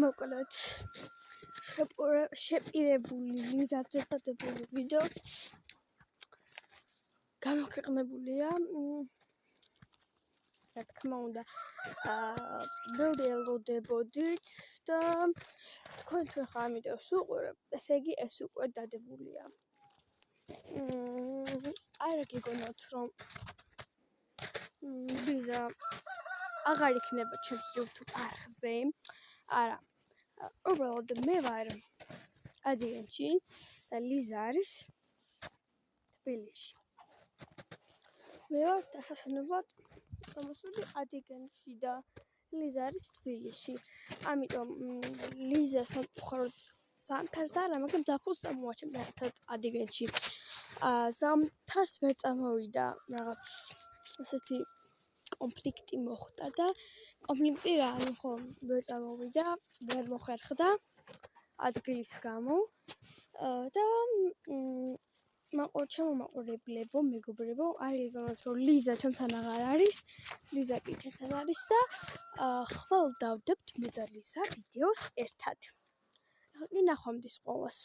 მოკლედ შეპირებული ლიზაზე დადებული ვიდეო გამოქვეყნებულია რა თქმა უნდა ბევრი ელოდებოდით და თქვენ თუ ხა ამ ვიდეოს უყურებთ ესე იგი ეს უკვე დადებულია არა გიგონოთ რომ ვიზა აღარ იქნება ჩემს YouTube არხზე არა უბრალოდ მე ვარ ადიგენში და ლიზა არის თბილისში მე ვარ დასასვენებლად გამოსული ადიგენში და ლიზა არის თბილისში ამიტომ ლიზა სამწუხაროდ ზამთარს არა მაგრამ დაფუძს წამოაჩენთ ერთად ადიგენში ზამთარს ვერ წამოვიდა რაღაც ასეთი კონფლიქტი მოხდა და კონფლიქტი რა ხო ვერ წამოვიდა ვერ მოხერხდა ადგილის გამო და მაყურებლებო მეგობრებო არ გიგონოთ რომ ლიზა ჩემთან აღარ არის ლიზა კი ჩემთან არის და ხვალ დავდებთ მე და ლიზა ვიდეოს ერთად ნახვამდის ყველას